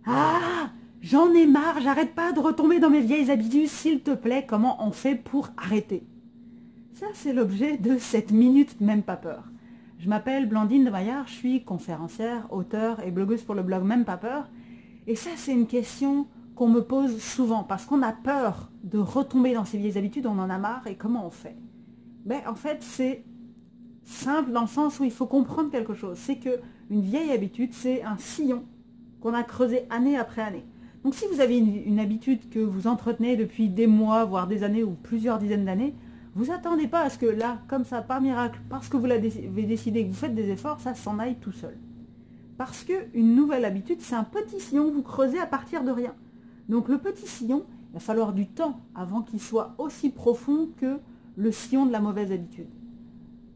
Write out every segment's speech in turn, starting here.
Ah, j'en ai marre, j'arrête pas de retomber dans mes vieilles habitudes, s'il te plaît, comment on fait pour arrêter? Ça, c'est l'objet de cette minute Même pas peur. Je m'appelle Blandine de Maillard, je suis conférencière, auteure et blogueuse pour le blog Même pas peur. Et ça, c'est une question qu'on me pose souvent, parce qu'on a peur de retomber dans ces vieilles habitudes, on en a marre, et comment on fait? Ben, en fait, c'est simple dans le sens où il faut comprendre quelque chose. C'est qu'une vieille habitude, c'est un sillon qu'on a creusé année après année. Donc si vous avez une habitude que vous entretenez depuis des mois, voire des années ou plusieurs dizaines d'années, vous attendez pas à ce que là, comme ça, par miracle, parce que vous l'avez décidé, que vous faites des efforts, ça s'en aille tout seul. Parce qu'une nouvelle habitude, c'est un petit sillon que vous creusez à partir de rien. Donc le petit sillon, il va falloir du temps avant qu'il soit aussi profond que le sillon de la mauvaise habitude.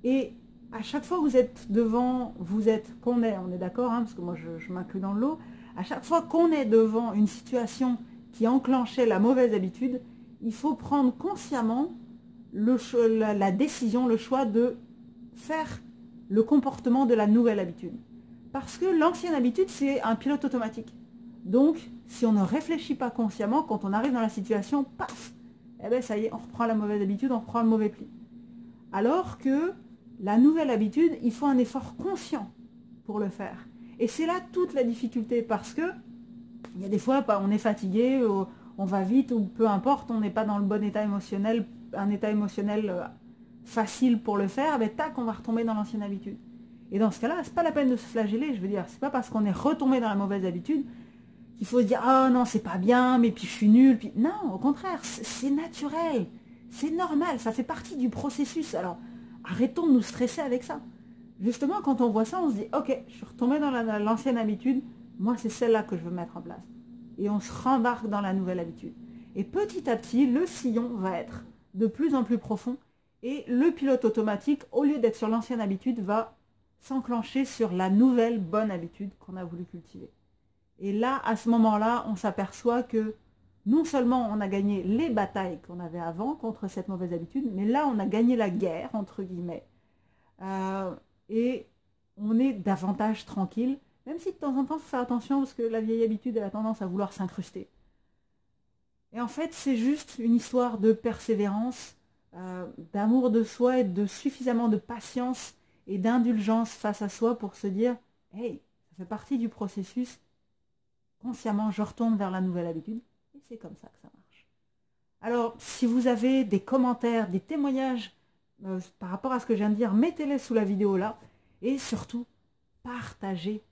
Et à chaque fois que vous êtes devant, on est d'accord, hein, parce que moi je m'inclus dans le lot, à chaque fois qu'on est devant une situation qui enclenchait la mauvaise habitude, il faut prendre consciemment la décision, le choix de faire le comportement de la nouvelle habitude. Parce que l'ancienne habitude, c'est un pilote automatique. Donc, si on ne réfléchit pas consciemment, quand on arrive dans la situation, paf, eh ben ça y est, on reprend la mauvaise habitude, on reprend le mauvais pli. Alors que la nouvelle habitude, il faut un effort conscient pour le faire. Et c'est là toute la difficulté, parce que il y a des fois, on est fatigué, on va vite, ou peu importe, on n'est pas dans le bon état émotionnel, un état émotionnel facile pour le faire, ben tac, on va retomber dans l'ancienne habitude. Et dans ce cas-là, c'est pas la peine de se flageller, je veux dire, c'est pas parce qu'on est retombé dans la mauvaise habitude qu'il faut se dire, ah oh non, c'est pas bien, mais puis je suis nul, puis non, au contraire, c'est naturel, c'est normal, ça fait partie du processus. Alors, arrêtons de nous stresser avec ça. Justement, quand on voit ça, on se dit, ok, je suis retombé dans l'ancienne habitude, moi c'est celle-là que je veux mettre en place. Et on se rembarque dans la nouvelle habitude. Et petit à petit, le sillon va être de plus en plus profond, et le pilote automatique, au lieu d'être sur l'ancienne habitude, va s'enclencher sur la nouvelle bonne habitude qu'on a voulu cultiver. Et là, à ce moment-là, on s'aperçoit que non seulement on a gagné les batailles qu'on avait avant contre cette mauvaise habitude, mais là, on a gagné la guerre, entre guillemets. Et on est davantage tranquille, même si de temps en temps, il faut faire attention parce que la vieille habitude, elle a tendance à vouloir s'incruster. Et en fait, c'est juste une histoire de persévérance, d'amour de soi et de suffisamment de patience et d'indulgence face à soi pour se dire, hey, ça fait partie du processus, consciemment, je retourne vers la nouvelle habitude, et c'est comme ça que ça marche. Alors, si vous avez des commentaires, des témoignages par rapport à ce que je viens de dire, mettez-les sous la vidéo là, et surtout, partagez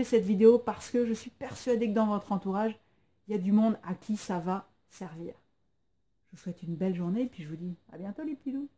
cette vidéo, parce que je suis persuadée que dans votre entourage, il y a du monde à qui ça va servir. Je vous souhaite une belle journée, et puis je vous dis à bientôt les petits loups.